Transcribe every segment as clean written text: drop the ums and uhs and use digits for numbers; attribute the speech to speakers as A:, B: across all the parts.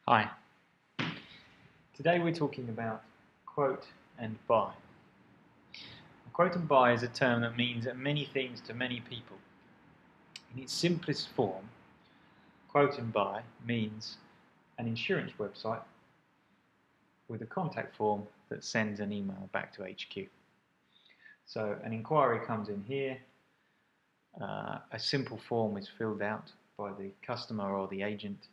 A: Hi. Today we're talking about quote and buy. Quote and buy is a term that means many things to many people. In its simplest form, quote and buy means an insurance website with a contact form that sends an email back to HQ. So an inquiry comes in here, a simple form is filled out by the customer or the agent,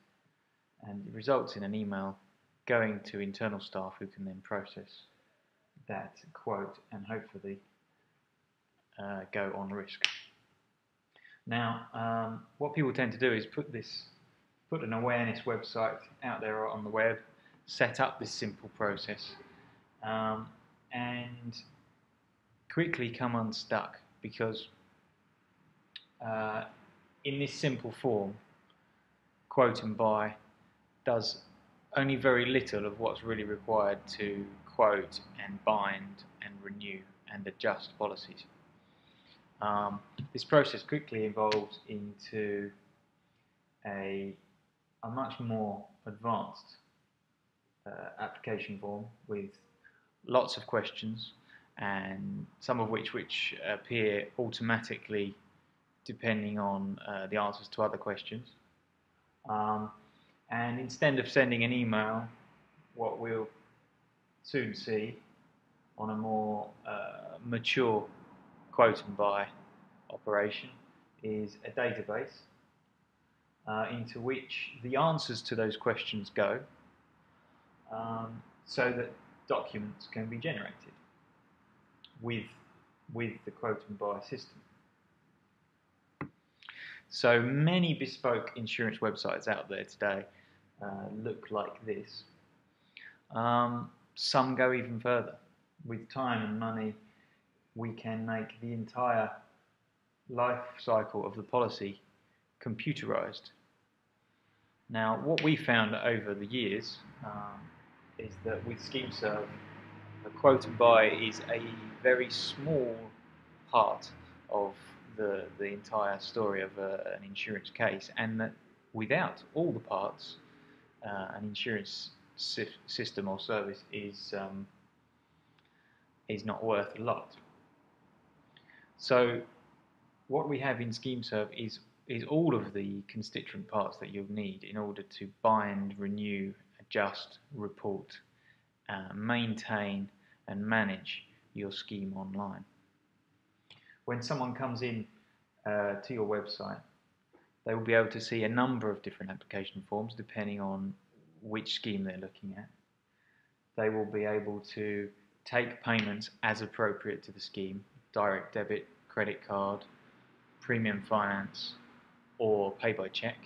A: and it results in an email going to internal staff who can then process that quote and hopefully go on risk. Now, what people tend to do is put an awareness website out there on the web, set up this simple process, and quickly come unstuck because in this simple form, quote and buy does only very little of what's really required to quote and bind and renew and adjust policies. This process quickly evolves into a much more advanced application form with lots of questions, and some of which appear automatically depending on the answers to other questions. And instead of sending an email, what we'll soon see on a more mature quote and buy operation is a database into which the answers to those questions go, so that documents can be generated with the quote and buy system. So many bespoke insurance websites out there today look like this. Some go even further. With time and money, we can make the entire life cycle of the policy computerized. Now, what we found over the years is that with SchemeServe, a quote and buy is a very small part of the entire story of an insurance case, and that without all the parts, an insurance system or service is not worth a lot. So what we have in SchemeServe is all of the constituent parts that you'll need in order to bind, renew, adjust, report, maintain and manage your scheme online. When someone comes in to your website, they will be able to see a number of different application forms depending on which scheme they're looking at. They will be able to take payments as appropriate to the scheme: direct debit, credit card, premium finance, or pay by check.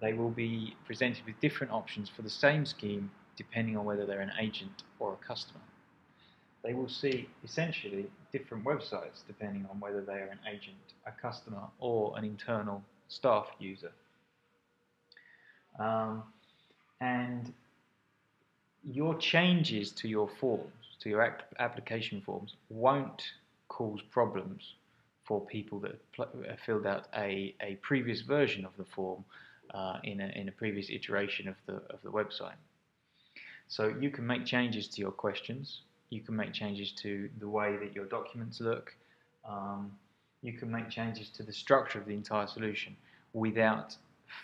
A: They will be presented with different options for the same scheme depending on whether they're an agent or a customer. They will see essentially different websites depending on whether they are an agent, a customer, or an internal staff user. And your changes to your forms, to your application forms, won't cause problems for people that have filled out a previous version of the form in a previous iteration of the website. So you can make changes to your questions, you can make changes to the way that your documents look, you can make changes to the structure of the entire solution without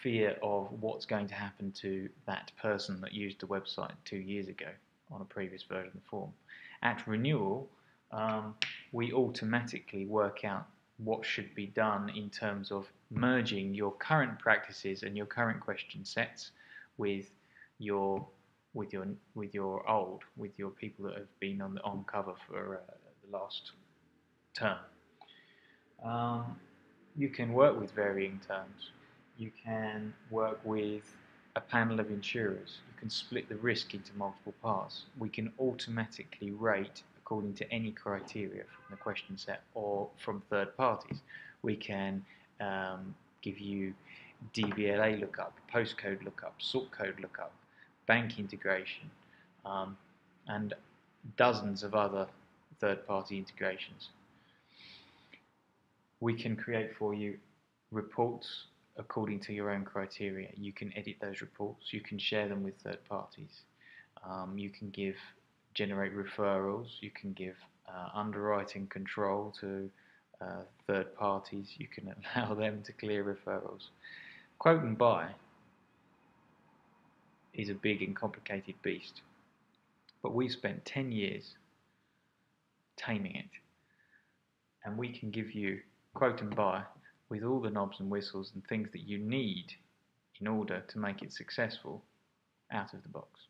A: fear of what's going to happen to that person that used the website 2 years ago on a previous version of the form. At renewal, we automatically work out what should be done in terms of merging your current practices and your current question sets with your people that have been on cover for the last term. You can work with varying terms. You can work with a panel of insurers. You can split the risk into multiple parts. We can automatically rate according to any criteria from the question set or from third parties. We can give you DVLA lookup, postcode lookup, sort code lookup, bank integration, and dozens of other third-party integrations. We can create for you reports according to your own criteria. You can edit those reports, you can share them with third parties, you can generate referrals, you can give underwriting control to third parties, you can allow them to clear referrals. Quote and buy is a big and complicated beast, but we spent 10 years taming it, and we can give you quote and buy with all the knobs and whistles and things that you need in order to make it successful out of the box.